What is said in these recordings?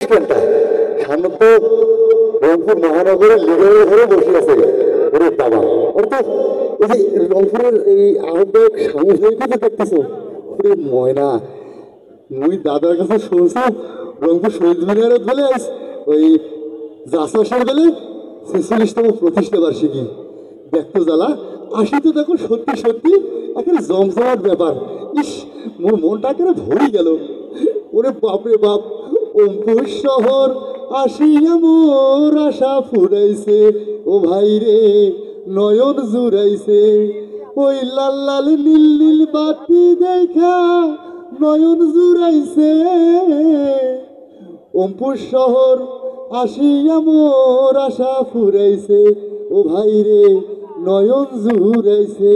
অনুষ্ঠানটা সামনে তো রংপুর মহানগরের লিডারের ঘরে বসে আছে। ওরে বাবা, অর্থাৎ এই যে রংপুরের এই আহ্বায়ক সামুসাহিত্যে দেখতেছো, ওরে ময়না, মুই দাদার কাছে শুনছো রংপুর শহীদ মিনারত বলে ওই জাসাসের বলে 46তম প্রতিষ্ঠা বার্ষিকী দেখতে জ্বালা আসিতে দেখো সত্যি সত্যি একেবারে জমজমাট ব্যাপার। ইস, মোর মনটা একেবারে ভরে গেল। ওরে বাপরে বাপ, অঙ্কুশ শহর আসিয়া মোর আশা ফুরাইছে, ও ভাই রে নয়ন জুড়াইছে, ওই লাল লাল নীল নীল বাতি দেখা নয়ন জুড়াইছে, অঙ্কুশ শহর আসিয়া মোর আশা ফুরাইছে, ও ভাই রে নয়ন জুড়াইছে।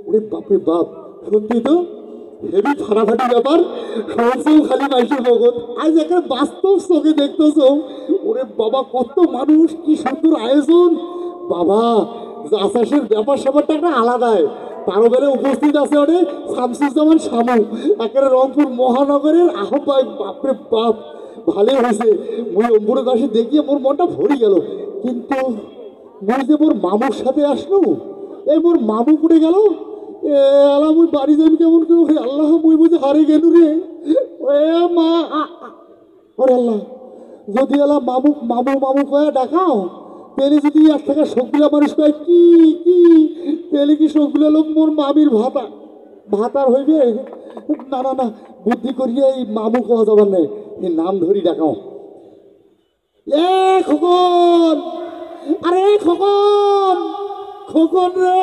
ওরে বাপরে বাপ, সত্যি তো হেবি ফাটাফাটি ব্যাপার। শুনছো খালি মাইসের জগৎ, আজ একটা বাস্তব চোখে দেখতেছো। ওরে বাবা, কত মানুষ, কি সুন্দর আয়োজন। বাবা, জাসাসের ব্যাপার স্যাপারটা একটা আলাদাই। তারও বেলে উপস্থিত আছে অনেক শামসুজ্জামান শামু, একেবারে রংপুর মহানগরের আহ্বায়ক। বাপরে বাপ, ভালোই হয়েছে। মুই অম্বুরের কাছে দেখিয়ে মোর মনটা ভরে গেল। কিন্তু মুই যে মোর মামুর সাথে আসলো, এই মোর মামু করে গেল। আল্লাহ, মুই বাড়ি যাবি কেমন করে? আল্লাহ, মুই বুঝে হারে গেল রে। এ মা, ওরে আল্লাহ, যদি আল্লাহ মামু মামু মামু কয়ে ডাকাও, তেলে যদি এক টাকা সবগুলা মানুষ কয় কি কি, তেলে কি সবগুলা লোক মোর মামির ভাতার হইবে? না না না, বুদ্ধি করিয়ে এই মামু কওয়া যাবার নাই, এই নাম ধরি ডাকাও। এ খোকন, আরে খোকন, খোকন রে,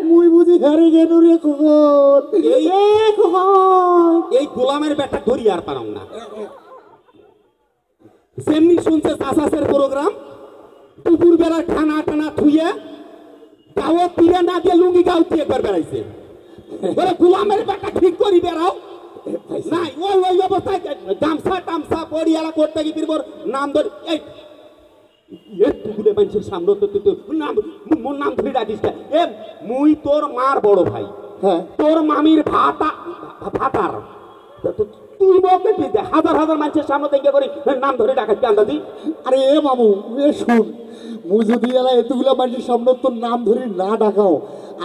মুই বুঝি হারে গেল রে খোকন। এই খোকন, এই গোলামের ব্যাটা ধরি আর পারাম না। সেমনি শুনছে চাষাসের প্রোগ্রাম, দুপুর বেলা টানা টানা থুইয়া গাওয়া তুলে না দিয়ে লুঙ্গি গাও দিয়ে একবার বেড়াইছে। গোলামের ব্যাটা ঠিক করি বেড়াও নাই, ওই ওই অবস্থায় গামছা টামছা পরিয়ালা করতে গিয়ে ফিরবর নাম ধর। এই তুগুলে মানুষের সামনে তো নাম, মোর নাম ধরে ডাকিস না। এ মুই তোর মার বড় ভাই, হ্যাঁ তোর মামির ভাতার, তুই বকে দিতে হাজার হাজার মানুষের সামনে থেকে করি নাম ধরে ডাকাচ্ছি আন্দাজি। আরে এ মামু, এ শুন, মুই যদি এলা এতগুলা মানুষের সামনে তোর নাম ধরি না ডাকাও,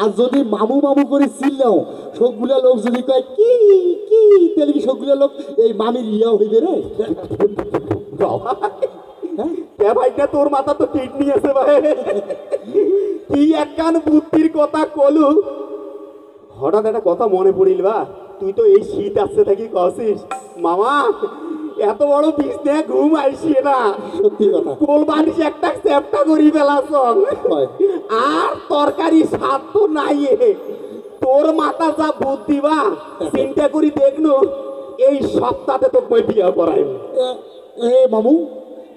আর যদি মামু মামু করে চিল্লাও, সবগুলা লোক যদি কয় কি কি, তাহলে কি সবগুলা লোক এই মামির ইয়া হইবে রে? ভাইটা তোর মাথা তো কিডনি আছে ভাই, কি একখান বুদ্ধির কথা কলু। হঠাৎ একটা কথা মনে পড়িল বা, তুই তো এই শীত আসছে থাকি কছিস মামা, এত বড় বিছনে ঘুম আইসি না। সত্যি কথা, কোল বানিস একটা চ্যাপটা করি ফেলাছ, আর তরকারি স্বাদ তো নাই। তোর মাথা যা বুদ্ধি বা, চিন্তা করি দেখলো এই সপ্তাহে তো কই বিয়া করাই। এ মামু,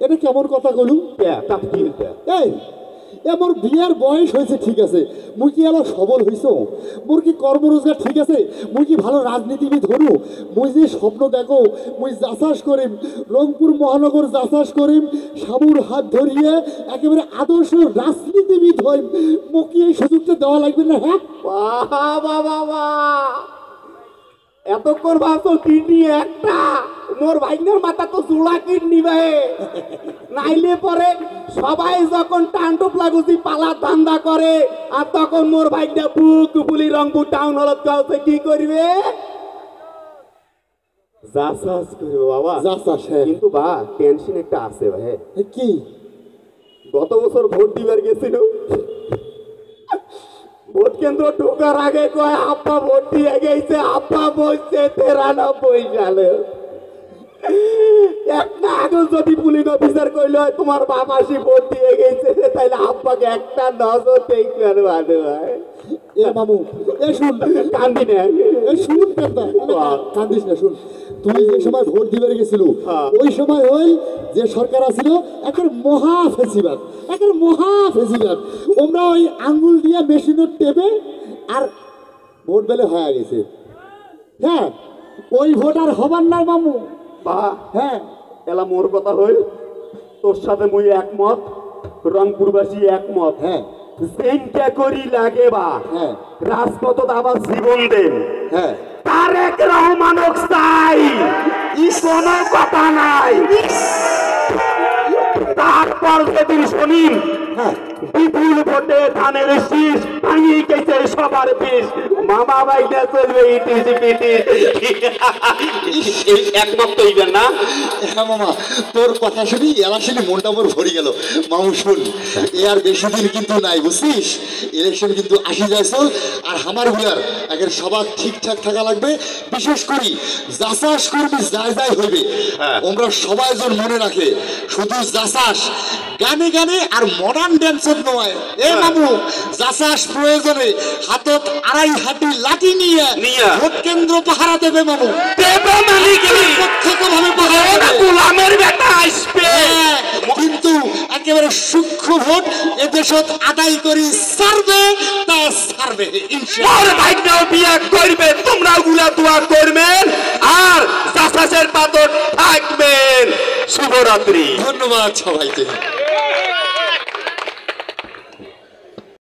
এটা কেমন কথা কলু? এই মোর বিয়ার বয়স হয়েছে ঠিক আছে, মুই কি এলা সবল হইছ? মোর কি কর্মরোজগার ঠিক আছে? মুই কি ভালো রাজনীতিবিদ হরু? মুই যে স্বপ্ন দেখো, মুই যাচাস করিম, রংপুর মহানগর যাচাস করিম, সাবুর হাত ধরিয়ে একেবারে আদর্শ রাজনীতিবিদ হইম। মোক কি এই সুযোগটা দেওয়া লাগবে না? হ্যাঁ বাবা বাবা, এতক্ষণ ভাবছো কিডনি একটা, মোর ভাইনের মাথা তো চূড়া কিডনি ভাই। নাইলে পরে সবাই যখন টান্টুপ লাগুছি পালা ধান্দা করে, আর তখন মোর ভাইটা বুক বুলি রংপুর টাউন হলত কাউকে কি করবে? যাচাস করবে বাবা, যাচাস। কিন্তু বা টেনশন একটা আছে ভাই। কি? গত বছর ভোট দিবার গেছিল, ভোট কেন্দ্র ঢোকার আগে কয় আব্বা ভোট দিয়ে গেছে, আব্বা বলছে 93 সালে। একটা আগে যদি পুলিশ অফিসার কইল তোমার বাবা আসি ভোট দিয়ে গেছে, তাইলে আব্বাকে একটা নজর দেখবেন ভালো হয়। এ মামু, এ শুন, কান্দি না, এ শুন, কান্দিস না, শুন। তুই যে সময় ভোট দিবার গেছিল, ওই সময় হই যে সরকার আছিল একের মহা ফেসিবাদ, একের মহা ফেসিবাদ। আমরা ওই আঙ্গুল দিয়ে মেশিনের টেপে আর ভোট বেলে হয়ে গেছে। হ্যাঁ, ওই ভোট আর হবার নাই মামু। বা হ্যাঁ, এলা মোর কথা হইল, তোর সাথে মুই একমত, রংপুরবাসী একমত। হ্যাঁ, চিন্তা করি লাগে বা, হ্যাঁ, রাজপথ আবার জীবন দেন। হ্যাঁ, তারেক রহমানক চাই, কোনো কথা নাই। আবার সেদিন শুনিন বিপুল ভোটে ধানের শীষ ভাঙি গেছে সবার বিষ মামা বাইনা চলবে ইটিস পিটিস একমত হইবেন না? হ্যাঁ মামা, তোর কথা শুনি এলাশিনি মনটা মোর ভরে গেল। মামু শুন, এ আর বেশি দিন কিন্তু নাই বুঝছিস, ইলেকশন কিন্তু আসি যাইছ। আর আমার গুলার আগের সবার ঠিকঠাক থাকা লাগবে, বিশেষ করি যাচাস করবি যাই যাই হইবে আমরা সবাই জন মনে রাখে। শুধু যাচাস গানে গানে আর মডার্ন ড্যান্সের নয় এ মামু, যাচাস প্রয়োজনে হাতত আড়াই হাঁটি লাঠি নিয়ে ভোট কেন্দ্র পাহারা দেবে মামু। দেবে মানে কি প্রত্যক্ষভাবে পাহারা দেবে। গোলামের বেটা আসবে কিন্তু একেবারে সূক্ষ্ম ভোট এদেশত আদায় করি সারবে তা সারবে আর ভাইটাও বিয়ে করবে, তোমরা গুলা দোয়া করবেন আর চাষাশের পাতর থাকবেন। শুভরাত্রি। ধন্যবাদ সবাইকে।